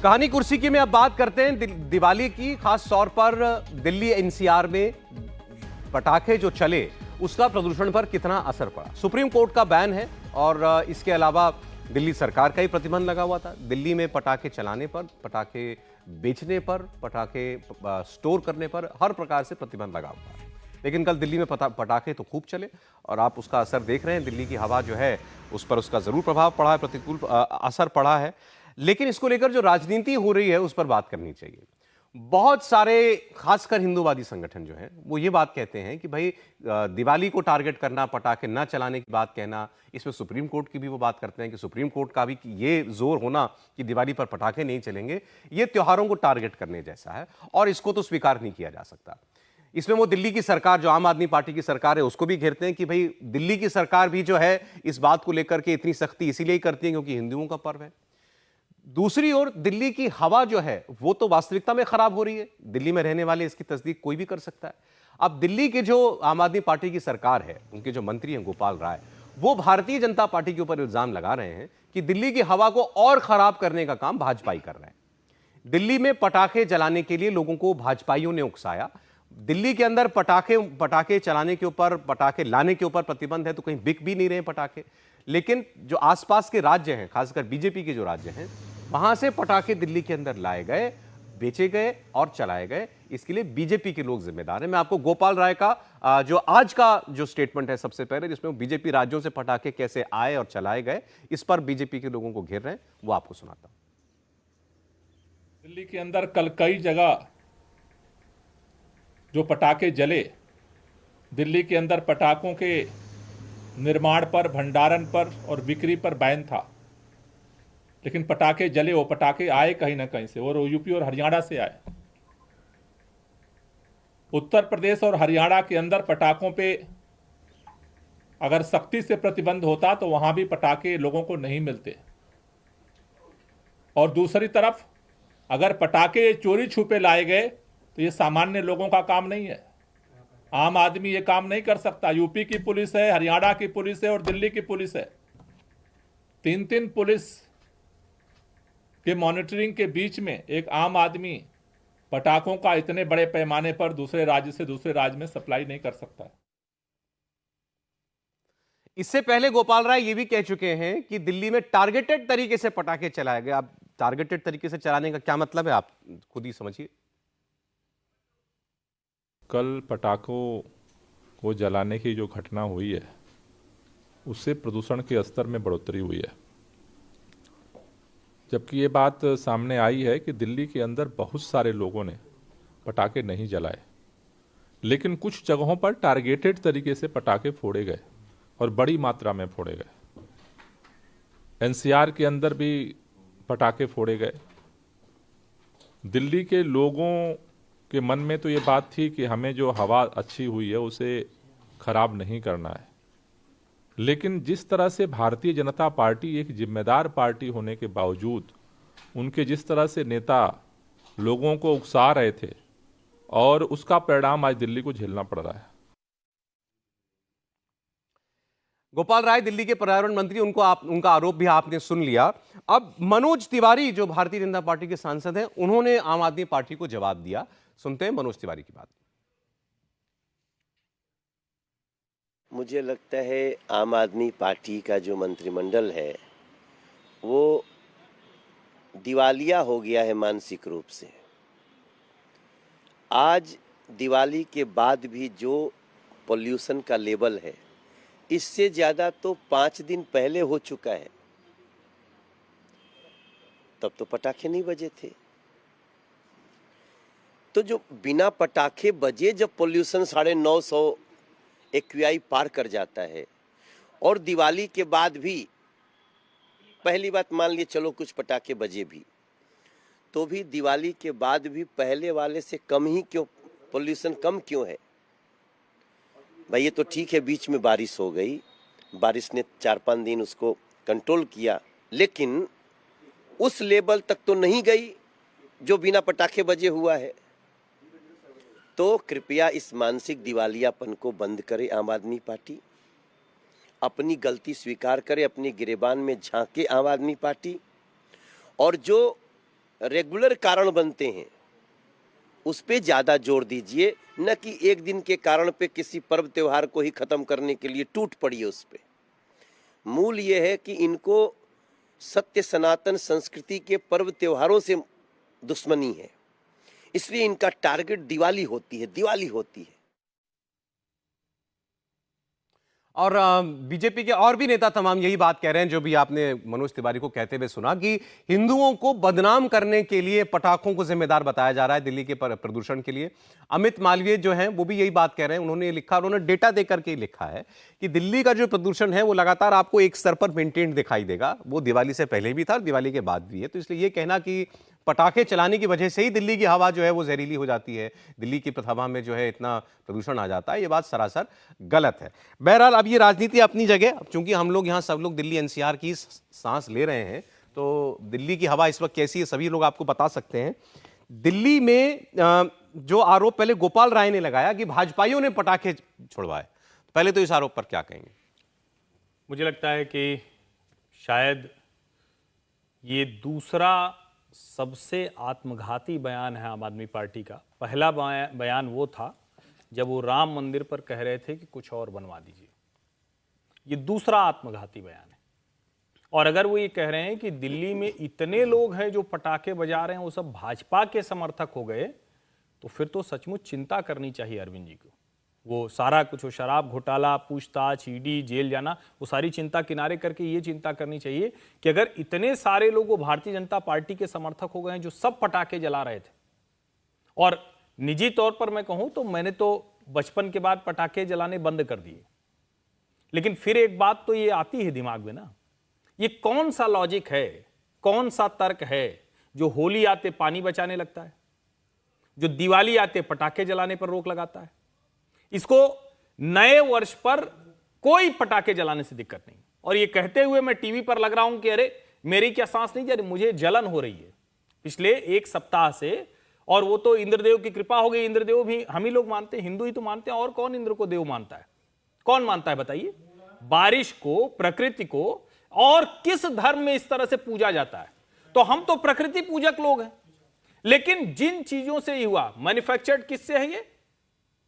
कहानी कुर्सी की में अब बात करते हैं दिवाली की। खास तौर पर दिल्ली एनसीआर में पटाखे जो चले उसका प्रदूषण पर कितना असर पड़ा। सुप्रीम कोर्ट का बैन है और इसके अलावा दिल्ली सरकार का ही प्रतिबंध लगा हुआ था। दिल्ली में पटाखे चलाने पर, पटाखे बेचने पर, पटाखे स्टोर करने पर हर प्रकार से प्रतिबंध लगा हुआ है। लेकिन कल दिल्ली में पटाखे तो खूब चले और आप उसका असर देख रहे हैं। दिल्ली की हवा जो है उस पर उसका जरूर प्रभाव पड़ा है, प्रतिकूल असर पड़ा है। लेकिन इसको लेकर जो राजनीति हो रही है उस पर बात करनी चाहिए। बहुत सारे खासकर हिंदूवादी संगठन जो हैं वो ये बात कहते हैं कि भाई दिवाली को टारगेट करना, पटाखे ना चलाने की बात कहना, इसमें सुप्रीम कोर्ट की भी वो बात करते हैं कि सुप्रीम कोर्ट का भी ये जोर होना कि दिवाली पर पटाखे नहीं चलेंगे, ये त्योहारों को टारगेट करने जैसा है और इसको तो स्वीकार नहीं किया जा सकता। इसमें वो दिल्ली की सरकार, जो आम आदमी पार्टी की सरकार है, उसको भी घेरते हैं कि भाई दिल्ली की सरकार भी जो है इस बात को लेकर के इतनी सख्ती इसीलिए करती है क्योंकि हिंदुओं का पर्व है। दूसरी ओर दिल्ली की हवा जो है वो तो वास्तविकता में खराब हो रही है। दिल्ली में रहने वाले इसकी तस्दीक कोई भी कर सकता है। अब दिल्ली के जो आम आदमी पार्टी की सरकार है, उनके जो मंत्री हैं गोपाल राय, वो भारतीय जनता पार्टी के ऊपर इल्जाम लगा रहे हैं कि दिल्ली की हवा को और खराब करने का काम भाजपाई कर रहे हैं। दिल्ली में पटाखे जलाने के लिए लोगों को भाजपाइयों ने उकसाया। दिल्ली के अंदर पटाखे चलाने के ऊपर, पटाखे लाने के ऊपर प्रतिबंध है तो कहीं बिक भी नहीं रहे पटाखे। लेकिन जो आसपास के राज्य हैं, खासकर बीजेपी के जो राज्य हैं, वहां से पटाखे दिल्ली के अंदर लाए गए, बेचे गए और चलाए गए। इसके लिए बीजेपी के लोग जिम्मेदार हैं। मैं आपको गोपाल राय का जो आज का जो स्टेटमेंट है सबसे पहले, जिसमें बीजेपी राज्यों से पटाखे कैसे आए और चलाए गए, इस पर बीजेपी के लोगों को घेर रहे हैं, वो आपको सुनाता हूं। दिल्ली के अंदर कल कई जगह जो पटाखे जले, दिल्ली के अंदर पटाखों के निर्माण पर, भंडारण पर और बिक्री पर बैन था। लेकिन पटाखे जले, वो पटाखे आए कहीं ना कहीं से, और यूपी और हरियाणा से आए। उत्तर प्रदेश और हरियाणा के अंदर पटाखों पे अगर सख्ती से प्रतिबंध होता तो वहां भी पटाखे लोगों को नहीं मिलते। और दूसरी तरफ अगर पटाखे चोरी छुपे लाए गए तो ये सामान्य लोगों का काम नहीं है। आम आदमी ये काम नहीं कर सकता। यूपी की पुलिस है, हरियाणा की पुलिस है और दिल्ली की पुलिस है। तीन पुलिस के मॉनिटरिंग के बीच में एक आम आदमी पटाखों का इतने बड़े पैमाने पर दूसरे राज्य से दूसरे राज्य में सप्लाई नहीं कर सकता है। इससे पहले गोपाल राय ये भी कह चुके हैं कि दिल्ली में टारगेटेड तरीके से पटाखे चलाए गए। अब टारगेटेड तरीके से चलाने का क्या मतलब है, आप खुद ही समझिए। कल पटाखों को जलाने की जो घटना हुई है उससे प्रदूषण के स्तर में बढ़ोतरी हुई है। जबकि ये बात सामने आई है कि दिल्ली के अंदर बहुत सारे लोगों ने पटाखे नहीं जलाए, लेकिन कुछ जगहों पर टारगेटेड तरीके से पटाखे फोड़े गए और बड़ी मात्रा में फोड़े गए। एनसीआर के अंदर भी पटाखे फोड़े गए। दिल्ली के लोगों के मन में तो ये बात थी कि हमें जो हवा अच्छी हुई है उसे खराब नहीं करना है। लेकिन जिस तरह से भारतीय जनता पार्टी एक जिम्मेदार पार्टी होने के बावजूद उनके जिस तरह से नेता लोगों को उकसा रहे थे, और उसका परिणाम आज दिल्ली को झेलना पड़ रहा है। गोपाल राय दिल्ली के पर्यावरण मंत्री, उनका आरोप भी आपने सुन लिया। अब मनोज तिवारी जो भारतीय जनता पार्टी के सांसद हैं, उन्होंने आम आदमी पार्टी को जवाब दिया। सुनते हैं मनोज तिवारी की बात। मुझे लगता है आम आदमी पार्टी का जो मंत्रिमंडल है वो दिवालिया हो गया है मानसिक रूप से। आज दिवाली के बाद भी जो पोल्यूशन का लेवल है, इससे ज़्यादा तो 5 दिन पहले हो चुका है। तब तो पटाखे नहीं बजे थे। तो जो बिना पटाखे बजे जब पोल्यूशन 950 एक्यूआई पार कर जाता है, और दिवाली के बाद भी, पहली बात मान लिए चलो कुछ पटाखे बजे भी, तो भी दिवाली के बाद भी पहले वाले से कम ही क्यों, पोल्यूशन कम क्यों है भाई? ये तो ठीक है, बीच में बारिश हो गई, बारिश ने 4-5 दिन उसको कंट्रोल किया, लेकिन उस लेवल तक तो नहीं गई जो बिना पटाखे बजे हुआ है। तो कृपया इस मानसिक दिवालियापन को बंद करे आम आदमी पार्टी। अपनी गलती स्वीकार करे, अपनी गिरेबान में झांके आम आदमी पार्टी। और जो रेगुलर कारण बनते हैं उस पे ज़्यादा जोर दीजिए, न कि एक दिन के कारण पे किसी पर्व त्योहार को ही ख़त्म करने के लिए टूट पड़िए उस पे। मूल ये है कि इनको सत्य सनातन संस्कृति के पर्व त्योहारों से दुश्मनी है, इसलिए इनका टारगेट दिवाली होती है। और बीजेपी के और भी नेता तमाम यही बात कह रहे हैं, जो भी आपने मनोज तिवारी को कहते हुए सुना, कि हिंदुओं को बदनाम करने के लिए पटाखों को जिम्मेदार बताया जा रहा है दिल्ली के प्रदूषण के लिए। अमित मालवीय जो हैं वो भी यही बात कह रहे हैं। उन्होंने लिखा, उन्होंने डेटा देकर के लिखा है कि दिल्ली का जो प्रदूषण है वो लगातार आपको एक स्तर पर मेंटेन दिखाई देगा। वो दिवाली से पहले भी था और दिवाली के बाद भी है। तो इसलिए ये कहना कि पटाखे चलाने की वजह से ही दिल्ली की हवा जो है वो जहरीली हो जाती है, दिल्ली की हवा में जो है इतना प्रदूषण आ जाता है, ये बात सरासर गलत है। बहरहाल अब ये राजनीति अपनी जगह, अब चूंकि हम लोग यहाँ सब लोग दिल्ली एनसीआर की सांस ले रहे हैं, तो दिल्ली की हवा इस वक्त कैसी है सभी लोग आपको बता सकते हैं। दिल्ली में जो आरोप पहले गोपाल राय ने लगाया कि भाजपाइयों ने पटाखे छुड़वाए, पहले तो इस आरोप पर क्या कहेंगे? मुझे लगता है कि शायद ये दूसरा सबसे आत्मघाती बयान है आम आदमी पार्टी का। पहला बयान वो था जब वो राम मंदिर पर कह रहे थे कि कुछ और बनवा दीजिए। ये दूसरा आत्मघाती बयान है। और अगर वो ये कह रहे हैं कि दिल्ली में इतने लोग हैं जो पटाखे बजा रहे हैं वो सब भाजपा के समर्थक हो गए, तो फिर तो सचमुच चिंता करनी चाहिए अरविंद जी को। वो सारा कुछ, वो शराब घोटाला, पूछताछ, ईडी, जेल जाना, वो सारी चिंता किनारे करके ये चिंता करनी चाहिए कि अगर इतने सारे लोग वो भारतीय जनता पार्टी के समर्थक हो गए हैं जो सब पटाखे जला रहे थे। और निजी तौर पर मैं कहूं तो मैंने तो बचपन के बाद पटाखे जलाने बंद कर दिए, लेकिन फिर एक बात तो ये आती है दिमाग में ना, ये कौन सा लॉजिक है, कौन सा तर्क है जो होली आते पानी बचाने लगता है, जो दिवाली आते पटाखे जलाने पर रोक लगाता है। इसको नए वर्ष पर कोई पटाखे जलाने से दिक्कत नहीं। और ये कहते हुए मैं टीवी पर लग रहा हूं कि अरे मेरी क्या सांस नहीं जा रही, मुझे जलन हो रही है पिछले एक सप्ताह से। और वो तो इंद्रदेव की कृपा हो गई। इंद्रदेव भी हम ही लोग मानते हैं, हिंदू ही तो मानते हैं, और कौन इंद्र को देव मानता है? कौन मानता है बताइए? बारिश को, प्रकृति को, और किस धर्म में इस तरह से पूजा जाता है? तो हम तो प्रकृति पूजक लोग हैं। लेकिन जिन चीजों से ये हुआ, मैन्युफैक्चर्ड किससे है? ये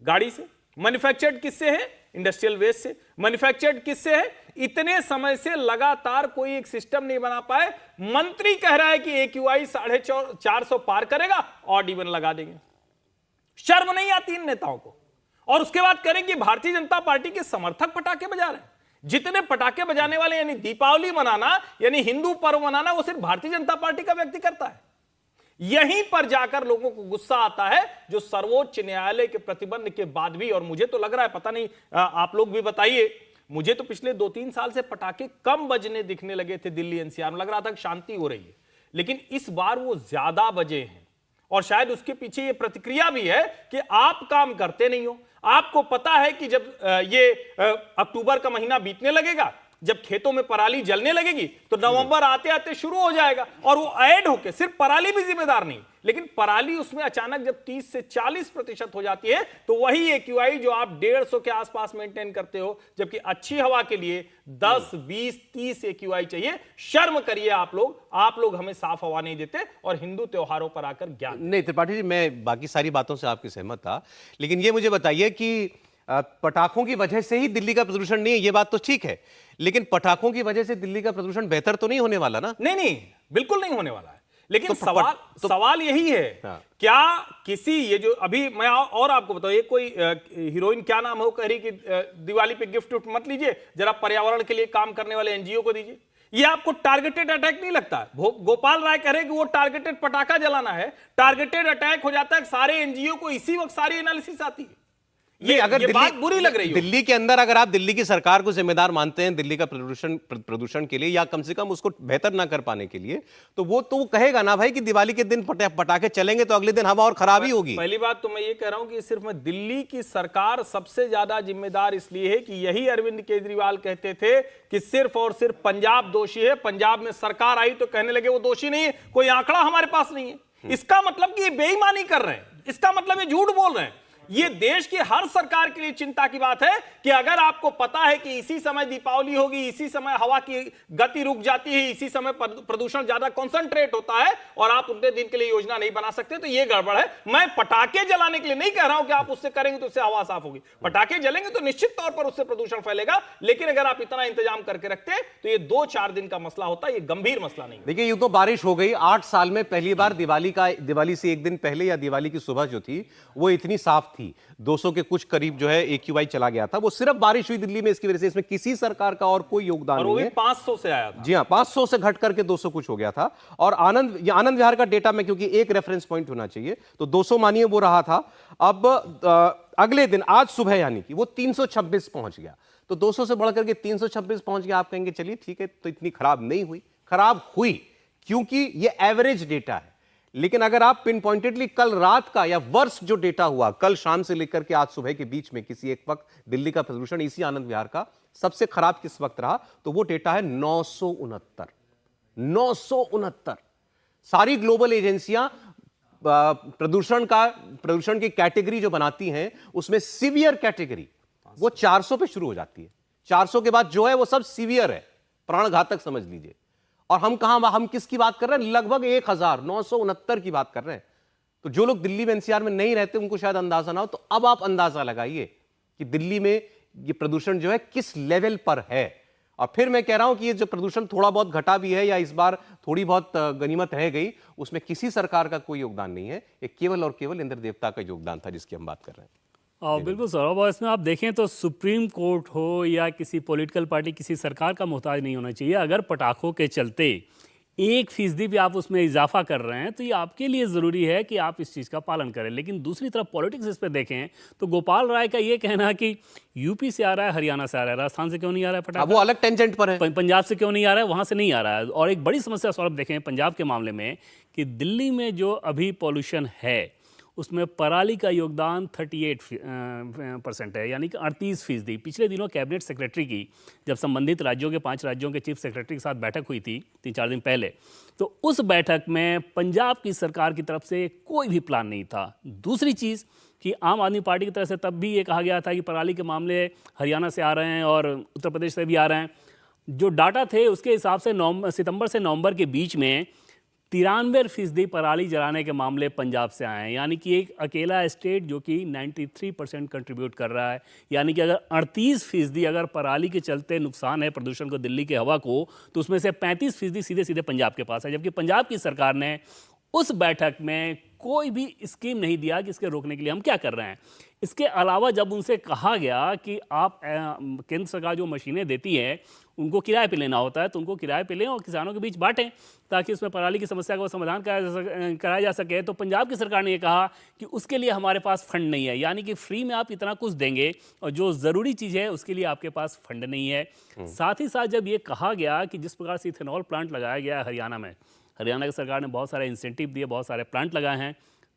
गाड़ी से। मैन्युफैक्चर्ड किससे है? इंडस्ट्रियल वेस्ट से। मैन्युफैक्चर्ड किससे है? इतने समय से लगातार कोई एक सिस्टम नहीं बना पाए। मंत्री कह रहा है कि AQI 450 पार करेगा, ऑड इवन लगा देंगे। शर्म नहीं आती इन नेताओं को? और उसके बाद करें कि भारतीय जनता पार्टी के समर्थक पटाखे बजा रहे हैं। जितने पटाखे बजाने वाले, यानी दीपावली मनाना, यानी हिंदू पर्व मनाना, वो सिर्फ भारतीय जनता पार्टी का व्यक्ति करता है। यहीं पर जाकर लोगों को गुस्सा आता है, जो सर्वोच्च न्यायालय के प्रतिबंध के बाद भी। और मुझे तो लग रहा है, पता नहीं आप लोग भी बताइए, मुझे तो पिछले 2-3 साल से पटाखे कम बजने दिखने लगे थे दिल्ली एनसीआर में, लग रहा था कि शांति हो रही है, लेकिन इस बार वो ज्यादा बजे हैं। और शायद उसके पीछे ये प्रतिक्रिया भी है कि आप काम करते नहीं हो। आपको पता है कि जब ये अक्टूबर का महीना बीतने लगेगा, जब खेतों में पराली जलने लगेगी, तो नवंबर आते आते शुरू हो जाएगा। और वो ऐड होके, सिर्फ पराली भी जिम्मेदार नहीं, लेकिन पराली उसमें अचानक जब 30 से 40% हो जाती है, तो वही AQI जो आप 150 के आसपास मेंटेन करते हो, जबकि अच्छी हवा के लिए 10, 20, 30 AQI चाहिए। शर्म करिए आप लोग हमें साफ हवा नहीं देते और हिंदू त्योहारों पर आकर ज्ञान नहीं। त्रिपाठी जी, मैं बाकी सारी बातों से आपकी सहमत था, लेकिन ये मुझे बताइए कि पटाखों की वजह से ही दिल्ली का प्रदूषण नहीं है, ये बात तो ठीक है, लेकिन पटाखों की वजह से दिल्ली का प्रदूषण बेहतर तो नहीं होने वाला ना? नहीं, बिल्कुल नहीं होने वाला है। लेकिन तो सवाल यही है, क्या किसी, ये जो अभी मैं और आपको बताऊं, ये कोई हीरोइन क्या नाम हो, कह रही कि दिवाली पे गिफ्ट मत लीजिए, जरा पर्यावरण के लिए काम करने वाले NGO को दीजिए। ये आपको टारगेटेड अटैक नहीं लगता? गोपाल राय कह रहे कि वो टारगेटेड पटाखा जलाना है, टारगेटेड अटैक हो जाता है। सारे NGO को इसी वक्त सारी एनालिसिस आती है। ये बात बुरी लग रही है। दिल्ली के अंदर अगर आप दिल्ली की सरकार को जिम्मेदार मानते हैं दिल्ली का प्रदूषण के लिए, या कम से कम उसको बेहतर ना कर पाने के लिए, तो वो कहेगा ना भाई कि दिवाली के दिन पटाखे चलेंगे तो अगले दिन हवा और खराब ही होगी। पहली बात तो मैं ये कह रहा हूं कि सिर्फ मैं दिल्ली की सरकार सबसे ज्यादा जिम्मेदार इसलिए है कि यही अरविंद केजरीवाल कहते थे कि सिर्फ और सिर्फ पंजाब दोषी है। पंजाब में सरकार आई तो कहने लगे वो दोषी नहीं है, कोई आंकड़ा हमारे पास नहीं है। इसका मतलब कि ये बेईमानी कर रहे हैं, इसका मतलब ये झूठ बोल रहे हैं। ये देश की हर सरकार के लिए चिंता की बात है कि अगर आपको पता है कि इसी समय दीपावली होगी, इसी समय हवा की गति रुक जाती है, इसी समय प्रदूषण ज्यादा कॉन्सेंट्रेट होता है और आप उतने दिन के लिए योजना नहीं बना सकते, तो ये गड़बड़ है। मैं पटाखे जलाने के लिए नहीं कह रहा हूं कि आप उससे करेंगे तो उससे हवा साफ होगी। पटाखे जलेंगे तो निश्चित तौर पर उससे प्रदूषण फैलेगा, लेकिन अगर आप इतना इंतजाम करके रखते तो ये 2-4 दिन का मसला होता, ये गंभीर मसला नहीं। देखिए, यूं तो बारिश हो गई 8 साल में पहली बार। दिवाली से एक दिन पहले या दिवाली की सुबह जो थी वो इतनी साफ थी, 200 के कुछ करीब जो है AQI चला गया था। वो सिर्फ बारिश हुई दिल्ली में, इसकी वजह से इसमें किसी सरकार का और कोई योगदान नहीं है। 500 से आया था। जी हाँ, 500 से घट करके 200 कुछ हो गया था। और आनंद विहार का डेटा में, क्योंकि एक रेफरेंस पॉइंट होना चाहिए, तो 200 मानिए वो रहा था। अब अगले दिन आज सुबह यानी कि वो 326 पहुंच गया, तो 200 से बढ़कर के 326 पहुंच गया। आप कहेंगे चलिए ठीक है, तो इतनी खराब नहीं हुई। खराब हुई क्योंकि ये एवरेज डेटा है। लेकिन अगर आप पिन पॉइंटेडली कल रात का या वर्ष जो डेटा हुआ, कल शाम से लेकर के आज सुबह के बीच में किसी एक वक्त दिल्ली का प्रदूषण इसी आनंद विहार का सबसे खराब किस वक्त रहा, तो वो डेटा है 969। सारी ग्लोबल एजेंसियां प्रदूषण की कैटेगरी जो बनाती हैं, उसमें सीवियर कैटेगरी वो 400 पे शुरू हो जाती है। 400 के बाद जो है वो सब सीवियर है, प्राणघातक समझ लीजिए। और हम किसकी बात कर रहे हैं? लगभग 1969 की बात कर रहे हैं। तो जो लोग दिल्ली में NCR में नहीं रहते उनको शायद अंदाजा ना हो, तो अब आप अंदाजा लगाइए कि दिल्ली में ये प्रदूषण जो है किस लेवल पर है। और फिर मैं कह रहा हूं कि ये जो प्रदूषण थोड़ा बहुत घटा भी है या इस बार थोड़ी बहुत गनीमत रह गई, उसमें किसी सरकार का कोई योगदान नहीं है। ये केवल और केवल इंद्र देवता का योगदान था जिसकी हम बात कर रहे हैं। बिल्कुल सौरभ, और इसमें आप देखें तो सुप्रीम कोर्ट हो या किसी पॉलिटिकल पार्टी, किसी सरकार का मोहताज नहीं होना चाहिए। अगर पटाखों के चलते 1% भी आप उसमें इजाफा कर रहे हैं तो ये आपके लिए ज़रूरी है कि आप इस चीज़ का पालन करें। लेकिन दूसरी तरफ पॉलिटिक्स इस पर देखें तो गोपाल राय का ये कहना है कि यूपी से आ रहा है, हरियाणा से आ रहा है, राजस्थान से क्यों नहीं आ रहा है पटाखा, वो अलग टेंजेंट पर है, पंजाब से क्यों नहीं आ रहा है, वहाँ से नहीं आ रहा है। और एक बड़ी समस्या सौरभ देखें पंजाब के मामले में कि दिल्ली में जो अभी पॉल्यूशन है उसमें पराली का योगदान 38% है, यानी कि 38%। पिछले दिनों कैबिनेट सेक्रेटरी की जब संबंधित राज्यों के 5 राज्यों के चीफ सेक्रेटरी के साथ बैठक हुई थी 3-4 दिन पहले, तो उस बैठक में पंजाब की सरकार की तरफ से कोई भी प्लान नहीं था। दूसरी चीज़ कि आम आदमी पार्टी की तरफ से तब भी ये कहा गया था कि पराली के मामले हरियाणा से आ रहे हैं और उत्तर प्रदेश से भी आ रहे हैं। जो डाटा थे उसके हिसाब से सितंबर से नवंबर के बीच में 93% पराली जलाने के मामले पंजाब से आए हैं, यानी कि एक अकेला स्टेट जो कि 93% कंट्रीब्यूट कर रहा है। यानी कि अगर 38% अगर पराली के चलते नुकसान है प्रदूषण को दिल्ली की हवा को, तो उसमें से 35% सीधे सीधे पंजाब के पास है। जबकि पंजाब की सरकार ने उस बैठक में कोई भी स्कीम नहीं दिया कि इसके रोकने के लिए हम क्या कर रहे हैं। इसके अलावा जब उनसे कहा गया कि आप केंद्र सरकार जो मशीनें देती है उनको किराए पे लेना होता है, तो उनको किराए पे लें और किसानों के बीच बांटें ताकि उसमें पराली की समस्या का समाधान कराया जा सके। तो पंजाब की सरकार ने ये कहा कि उसके लिए हमारे पास फंड नहीं है, यानी कि फ्री में आप इतना कुछ देंगे और जो ज़रूरी चीज़ है उसके लिए आपके पास फंड नहीं है। साथ ही साथ जब ये कहा गया कि जिस प्रकार से इथेनॉल प्लांट लगाया गया है हरियाणा में, हरियाणा की सरकार ने बहुत सारे इंसेंटिव दिए, बहुत सारे प्लांट लगाए हैं,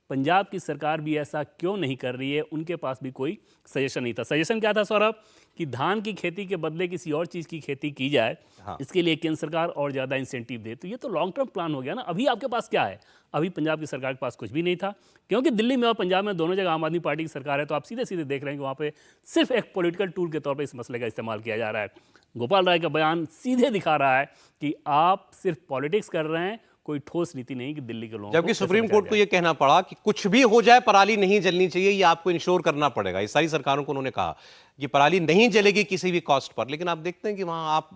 पंजाब की सरकार भी ऐसा क्यों नहीं कर रही है? उनके पास भी कोई सजेशन नहीं था। सजेशन क्या था सौरभ? कि धान की खेती के बदले किसी और चीज़ की खेती की जाए, इसके लिए केंद्र सरकार और ज़्यादा इंसेंटिव दे। तो ये तो लॉन्ग टर्म प्लान हो गया ना। अभी आपके पास क्या है? अभी पंजाब की सरकार के पास कुछ भी नहीं था, क्योंकि दिल्ली में और पंजाब में दोनों जगह आम आदमी पार्टी की सरकार है। तो आप सीधे सीधे देख रहे हैं कि वहाँ पे सिर्फ एक पॉलिटिकल टूल के तौर पर इस मसले का इस्तेमाल किया जा रहा है। गोपाल राय का बयान सीधे दिखा रहा है कि आप सिर्फ पॉलिटिक्स कर रहे हैं, कोई ठोस नीति नहीं कि दिल्ली के लोगों को। जबकि सुप्रीम कोर्ट को यह कहना पड़ा कि कुछ भी हो जाए पराली नहीं जलनी चाहिए, ये आपको इंश्योर करना पड़ेगा। ये सारी सरकारों को उन्होंने कहा कि पराली नहीं जलेगी किसी भी कॉस्ट पर। लेकिन आप देखते हैं कि वहां आप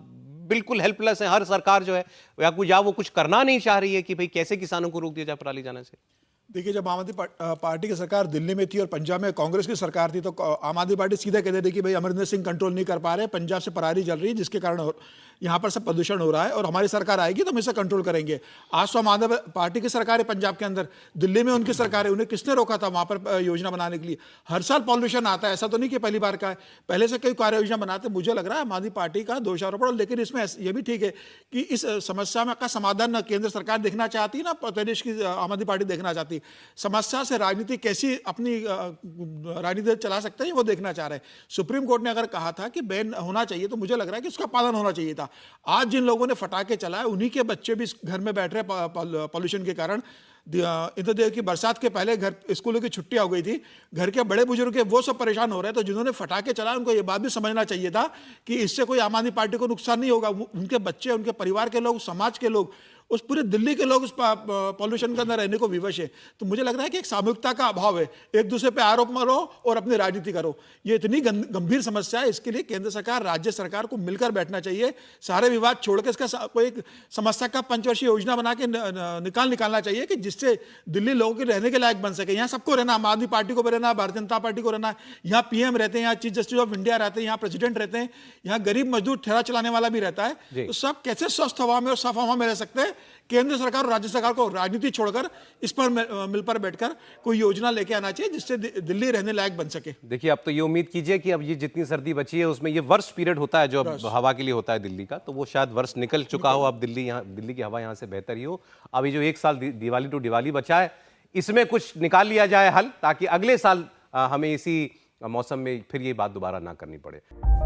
बिल्कुल हेल्पलेस है। हर सरकार जो है या वो कुछ करना नहीं चाह रही है कि भाई कैसे किसानों को रोक दिया जाए पराली जाने से। देखिए, जब आम आदमी पार्टी की सरकार दिल्ली में थी और पंजाब में कांग्रेस की सरकार थी, तो आम आदमी पार्टी सीधा कहते थे कि भाई अमरिंदर सिंह कंट्रोल नहीं कर पा रहे, पंजाब से पराली जल रही है जिसके कारण यहाँ पर सब प्रदूषण हो रहा है और हमारी सरकार आएगी तो हम इसे कंट्रोल करेंगे। आज तो आम आदमी पार्टी की सरकार है पंजाब के अंदर, दिल्ली में उनकी सरकार है। उन्हें किसने रोका था वहाँ पर योजना बनाने के लिए? हर साल पॉल्यूशन आता है, ऐसा तो नहीं कि पहली बार का है, पहले से कई कार्य योजना बनाते। मुझे लग रहा है आम आदमी पार्टी का दोषारोपण। लेकिन इसमें यह भी ठीक है कि इस समस्या का समाधान न केंद्र सरकार देखना चाहती है, ना प्रदेश की आम आदमी पार्टी देखना चाहती है। समस्या से राजनीति कैसी अपनी राजनीति चला सकते हैं वो देखना चाह रहे हैं। सुप्रीम कोर्ट ने अगर कहा था कि बैन होना चाहिए तो मुझे लग रहा है कि उसका पालन होना चाहिए था। आज जिन लोगों ने फटाके चलाए उन्हीं के बच्चे भी घर में बैठ रहे पॉल्यूशन के कारण। इंद्रदेव की बरसात के पहले घर स्कूलों की छुट्टियां हो गई थी, घर के बड़े बुजुर्ग के वो सब परेशान हो रहे हैं। तो जिन्होंने फटाके चलाए उनको ये बात भी समझना चाहिए था कि इससे कोई आम आदमी पार्टी को नुकसान नहीं होगा। उनके बच्चे, उनके परिवार के लोग, समाज के लोग, उस पूरे दिल्ली के लोग उस पॉल्यूशन के अंदर रहने को विवश है। तो मुझे लग रहा है कि एक सामूहिकता का अभाव है, एक दूसरे पे आरोप मारो और अपनी राजनीति करो। ये इतनी गंभीर समस्या है, इसके लिए केंद्र सरकार, राज्य सरकार को मिलकर बैठना चाहिए। सारे विवाद छोड़ के इसका कोई एक समस्या का पंचवर्षीय योजना बना के निकालना चाहिए कि जिससे दिल्ली लोगों के रहने के लायक बन सके। यहाँ सबको रहना, आम आदमी पार्टी को भी रहना, भारतीय जनता पार्टी को रहना, यहाँ पीएम रहते हैं, यहाँ चीफ जस्टिस ऑफ इंडिया रहते हैं, यहाँ प्रेसिडेंट रहते हैं, यहाँ गरीब मजदूर ठेला चलाने वाला भी रहता है। तो सब कैसे स्वस्थ हवा में और साफ हवा में रह सकते हैं। केंद्र सरकार और राज्य सरकार को राजनीति छोड़कर इस पर मिलकर बैठकर कोई योजना लेके आना चाहिए जिससे दिल्ली रहने लायक बन सके। देखिए, अब तो ये उम्मीद कीजिए कि अब ये जितनी सर्दी बची है उसमें ये वर्ष पीरियड होता है जो अब हवा के लिए होता है दिल्ली का, तो वो शायद वर्ष निकल चुका हो। अब दिल्ली की हवा यहाँ से बेहतर ही हो। अब ये जो एक साल दिवाली टू दिवाली बचा है, इसमें कुछ निकाल लिया जाए हल, ताकि अगले साल हमें इसी मौसम में फिर ये बात दोबारा ना करनी पड़े।